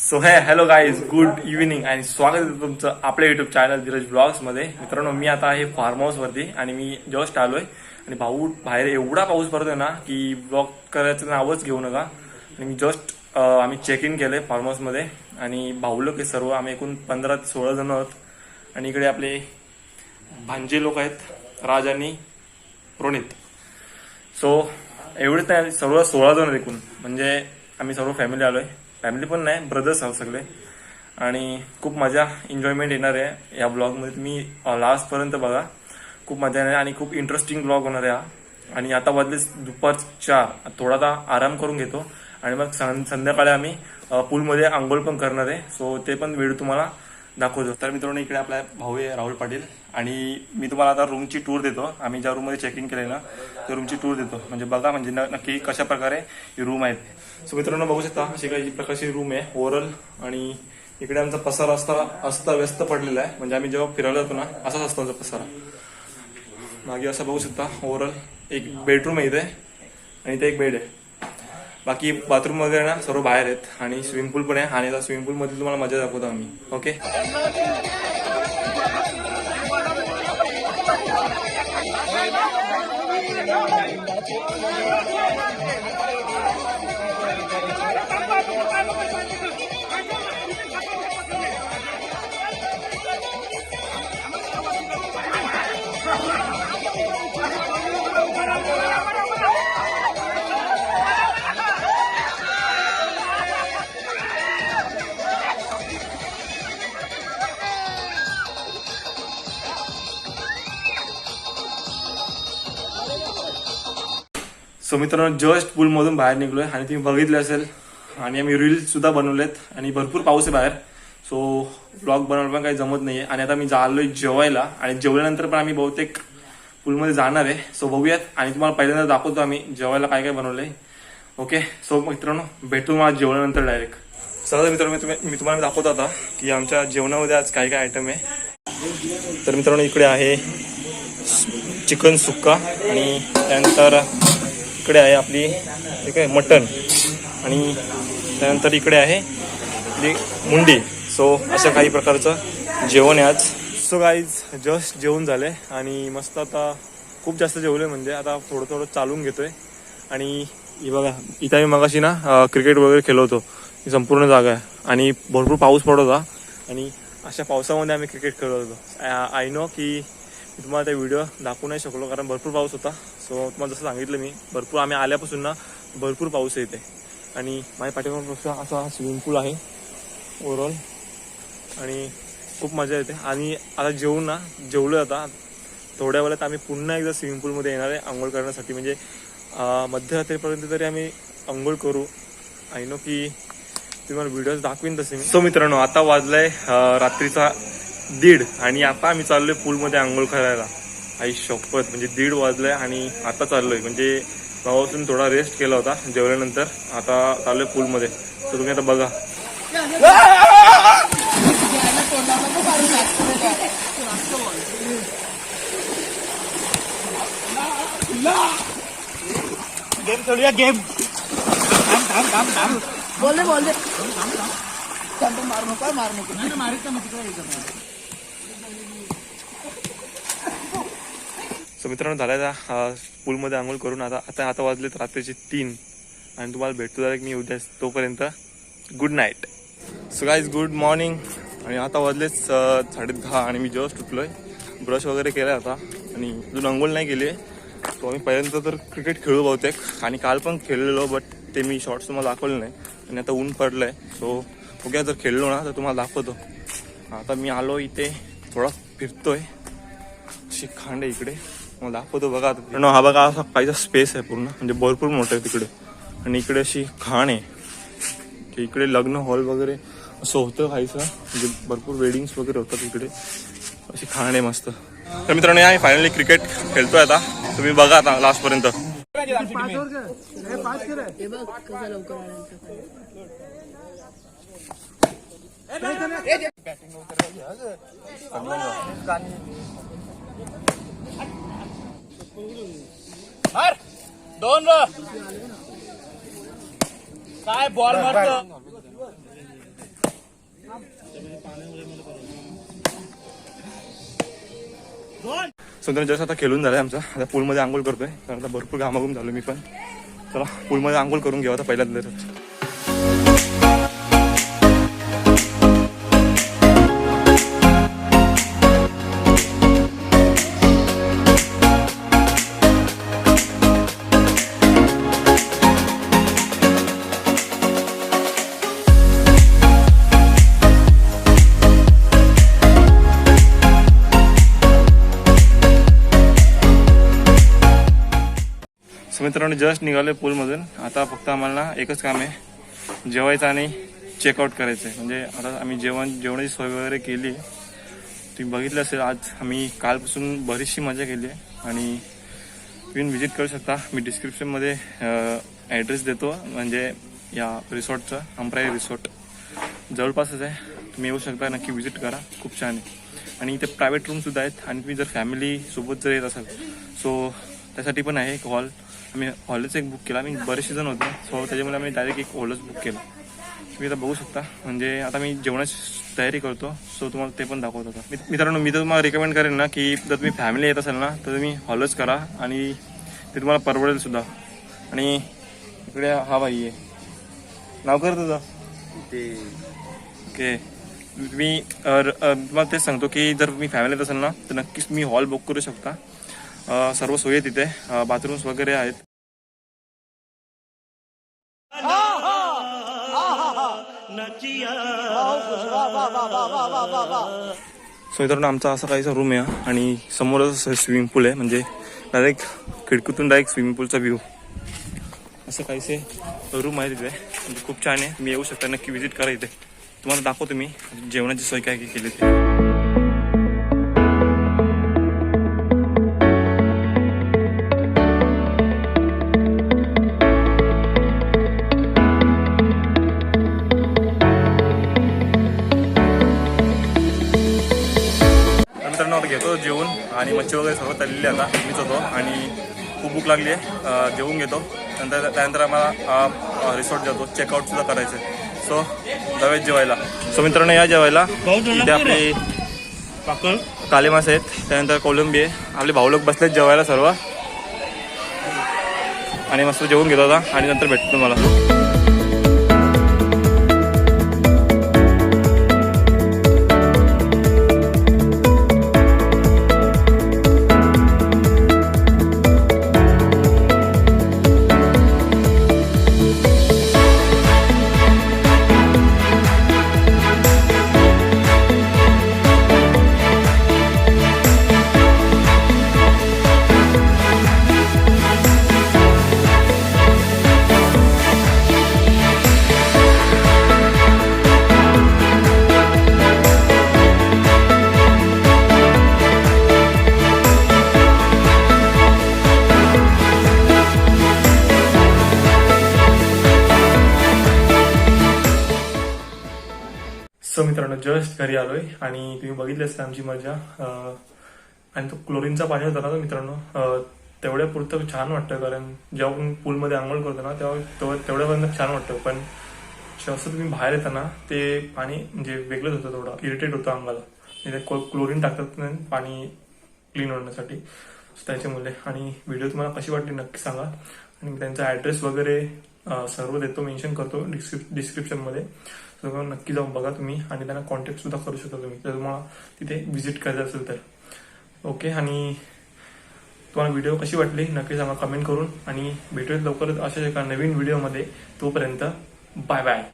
So hello guys, good evening आणि स्वागत आहे तुमचं आपल्या युट्यूब चॅनल धीरज ब्लॉग्समध्ये. मित्रांनो, मी आता आहे फार्म हाऊसवरती आणि मी जस्ट आलोय आणि भाऊ बाहेर एवढा पाऊस पडतोय ना की ब्लॉग करायचं नावच घेऊ नका. आणि मी जस्ट आम्ही चेक इन केलंय फार्म हाऊसमध्ये आणि भाऊ लोक सर्व आम्ही एकूण 15 ते 16 जण आहोत. आणि इकडे आपले भांजे लोक आहेत, राज आणि प्रणित. सो एवढेच नाही, सर्व 16 जण एकूण, म्हणजे आम्ही सर्व फॅमिली आलोय. फॅमिली पण नाही, ब्रदर्स आहोत सगळे. आणि खूप मजा एन्जॉयमेंट येणार आहे या ब्लॉगमध्ये. तुम्ही लास्टपर्यंत बघा, खूप मजा येणार आहे आणि खूप इंटरेस्टिंग ब्लॉग होणार आहे हा. आणि आता वाजले दुपार 4, थोडासा आराम करून घेतो आणि मग संध्याकाळी आम्ही पूलमध्ये आंघोळ पण करणार आहे. सो ते पण व्हिडिओ तुम्हाला दाखवतो. तर मित्रांनो, इकडे आपला भाऊ आहे राहुल पाटील आणि मी तुम्हाला आता रूमची टूर देतो. आम्ही ज्या रूममध्ये चेक इन केले ना त्या रूमची टूर देतो, म्हणजे बघा म्हणजे नक्की कशा प्रकारे ही रूम आहेत. सो मित्रांनो, बघू शकता अशी काही प्रकारची रूम आहे ओव्हरऑल. आणि इकडे आमचा पसारा असता व्यस्त पडलेला आहे, म्हणजे आम्ही जेव्हा फिरायला जातो ना असाच असतो आमचा पसारा. मागे असं बघू शकता ओव्हरऑल एक बेडरूम आहे इथे आणि इथे एक बेड आहे. बाकी बाथरूम वगैरे ना सर्व बाहेर आहेत आणि स्विमिंग पूल पण आहे. आणि आता स्विमिंग पूल मध्ये तुम्हाला मजा दाखवतो आम्ही. ओके. सो मित्रांनो, जस्ट पूलमधून बाहेर निघलोय आणि तुम्ही बघितले असेल आणि आम्ही रील सुद्धा बनवलेत आणि भरपूर पाऊस आहे बाहेर. सो ब्लॉग बनवणं पण काही जमत नाहीये. आणि आता मी चाललोय जेवायला आणि जेवल्यानंतर पण आम्ही बहुतेक पूलमध्ये जाणार आहे. सो बघूयात आणि तुम्हाला पहिल्यांदा दाखवतो आम्ही जेवायला काय काय बनवलंय. ओके. सो मित्रांनो, भेटू मला जेवल्यानंतर डायरेक्ट. चला मित्रांनो, मी तुम्हाला दाखवतो आता की आमच्या जेवणामध्ये आज काय काय आयटम आहे. तर मित्रांनो, इकडे आहे चिकन सुक्का आणि त्यानंतर इकडे आहे आपली ठीक आहे मटन आणि त्यानंतर इकडे आहे आपली मुंडी. सो अशा काही प्रकारचं जेवण आहे आज. सो गाईज, जस्ट जेवण झालंय आणि मस्त आता खूप जास्त जेवलोय, म्हणजे आता थोडं थोडं चालून घेतोय. आणि ही बघा, इथं आम्ही मगाशी ना क्रिकेट वगैरे खेळलो होतो. ही संपूर्ण जागा आहे आणि भरपूर पाऊस पडत होता आणि अशा पावसामध्ये आम्ही क्रिकेट खेळत होतो. आय नो की मी तुम्हाला त्या व्हिडिओ दाखवू नाही शकलो कारण भरपूर पाऊस होता. सो तुम्हाला जसं सांगितलं मी, भरपूर आम्ही आल्यापासून ना भरपूर पाऊस येते. आणि माझ्या पाठीमागून असा स्विमिंग पूल आहे ओव्हरऑल आणि खूप मजा येते. आणि आता जेवलो आता थोड्या वेळात आम्ही पुन्हा एकदा स्विमिंग पूलमध्ये येणार आहे आंघोळ करण्यासाठी, म्हणजे मध्यरात्रीपर्यंत तरी आम्ही आंघोळ करू. आय नो की तुम्हाला व्हिडिओज दाखवीन तसे मी. सो मित्रांनो, आता वाजलाय रात्रीचा 1:30 आणि आता आम्ही चाललोय पूलमध्ये आंघोळ करायला. आई शपथ, म्हणजे 1:30 वाजलाय आणि आता चाललोय, म्हणजे भावापासून थोडा रेस्ट केला होता जेवल्यानंतर. आता चाललोय पूलमध्ये. तर तुम्ही आता बघा. गेम खेळूया, गेम. बोल मार नको. सो मित्रांनो, झालाय पूलमध्ये आंघोळ करून आता वाजलेत रात्रीचे 3 आणि तुम्हाला भेटतो डायरेक्ट मी उद्या. तोपर्यंत good night. So guys, good morning. आणि आता वाजलेच 10:30 आणि मी जस्ट उठलोय, ब्रश वगैरे केलाय आता आणि अजून आंघोळ नाही केली. तो आम्ही पहिल्यांदा तर क्रिकेट खेळू बहुतेक, आणि काल पण खेळलेलो, बट ते मी शॉर्ट्स तुम्हाला दाखवले नाही. आणि आता ऊन पडलंय. सो बघूया, जर खेळलो ना तर तुम्हाला दाखवतो. आता मी आलो इथे, थोडा फिरतोय. अशी खांड आहे इकडे, मला दाखवतो. बघा आता हा बघा, असा काहीचा स्पेस आहे पूर्ण, म्हणजे भरपूर मोठं आहे तिकडे. आणि इकडे अशी खाण आहे की इकडे लग्न हॉल वगैरे असं होतं काहीचं, म्हणजे भरपूर वेडिंग्स वगैरे होतात इकडे. अशी खाण आहे मस्त. तर मित्रांनो, आम्ही फायनली क्रिकेट खेळतोय आता. तुम्ही बघा आता लास्ट पर्यंत. काय बॉल मारतो सो मित्रांनो जस्ट आता खेळून झालं आमचा. आता पूलमध्ये आंघोळ करतोय कारण आता भरपूर घामाघूम झालो मी पण. चला पूलमध्ये आंघोळ करून घेऊ आता पहिल्यांदा. मित्रांनो जस्ट निघालोय पूलमधून. आता फक्त आम्हाला एकच काम आहे, जेवायचं आणि चेकआउट करायचं आहे. म्हणजे आता आम्ही जेवणाची सोय वगैरे केली. तुम्ही बघितलं असेल आज आम्ही कालपासून बरीचशी मजा केली आहे आणि तुम्ही व्हिजिट करू शकता. मी डिस्क्रिप्शनमध्ये ॲड्रेस देतो, म्हणजे या रिसॉर्टचं, अंप्राई रिसॉर्ट जवळपासच आहे. तुम्ही येऊ शकता, नक्की व्हिजिट करा, खूप छान आहे. आणि इथे प्रायव्हेट रूमसुद्धा आहेत. आणि तुम्ही जर फॅमिलीसोबत जर येत असाल सो त्यासाठी पण आहे एक हॉल. आम्ही हॉलच एक बुक केला. आम्ही बरेचसे जण होते सो त्याच्यामुळे आम्ही डायरेक्ट एक हॉलच बुक केला. तुम्ही आता बघू शकता. म्हणजे आता मी जेवणाची तयारी करतो सो तुम्हाला ते पण दाखवत होता. मित्रांनो मी तर तुम्हाला रिकमेंड करेन ना की जर तुम्ही फॅमिली येत असाल ना तर तुम्ही हॉलच करा आणि ते तुम्हाला परवडेल सुद्धा. आणि इकडे हा बाई आहे, नाव कर तुझं ते. ओके मी तुम्हाला तेच सांगतो की जर तुम्ही फॅमिली येत असाल ना तर नक्कीच तुम्ही हॉल बुक करू शकता. सर्व सोयी आहेत तिथे, बाथरूम्स वगैरे आहेत. सो मित्रांनो आमचा असा काहीसा रूम आहे आणि समोरच स्विमिंग पूल आहे. म्हणजे डायरेक्ट खिडकीतून डायरेक्ट स्विमिंग पूलचा व्ह्यू. असं काहीसे रूम आहे तिथे. म्हणजे खूप छान आहे. तुम्ही येऊ शकता, नक्की व्हिजिट करा. इथे तुम्हाला दाखवतो मी जेवणाची सोय काय केली ते. घेतो जेवून आणि मच्छी वगैरे सर्व तळलेली आता मीच होतो आणि खूप भूक लागली आहे. जेवून घेतो. त्यानंतर आम्हाला रिसॉर्ट जातो, चेकआउट सुद्धा करायचं आहे. सो जाऊयात जेवायला. सो मित्रांनो या जेवायला. इथे आपले काले मासे आहेत, त्यानंतर कोलंबी आहे. आपले भाऊ लोक बसलेत जेवायला सर्व आणि मस्त जेवून घेतो आता आणि नंतर भेटतो तुम्हाला. सो मित्रांनो जस्ट घरी आलोय आणि तुम्ही बघितले असते आमची मजा. आणि तो क्लोरीनचा पाणी होता ना तो मित्रांनो, तेवढ्या पुरतं छान वाटतं. कारण जेव्हा आपण पूलमध्ये आंघोळ करतो ना तेव्हा तेवढ्यापर्यंत छान वाटतं. पण जसं तुम्ही बाहेर येताना ते पाणी म्हणजे वेगळंच होतं, थोडं इरिटेट होतं अंगाला. म्हणजे क्लोरीन टाकतात पाणी क्लीन होण्यासाठी त्याच्यामुळे. आणि व्हिडिओ तुम्हाला कशी वाटली नक्की सांगा. आणि त्यांचा ॲड्रेस वगैरे सर्व देतो, मेन्शन करतो डिस्क्रिप्शनमध्ये. तर नक्की जाऊन बघा तुम्ही आणि त्यांना कॉन्टॅक्ट सुद्धा करू शकता तुम्ही जर तुम्हाला तिथे व्हिजिट करायचं असेल तर. ओके. आणि तुम्हाला व्हिडिओ कशी वाटली नक्की सांगा कमेंट करून. आणि भेटूयात लवकरच अशाच एका नवीन व्हिडिओमध्ये. तोपर्यंत बाय बाय.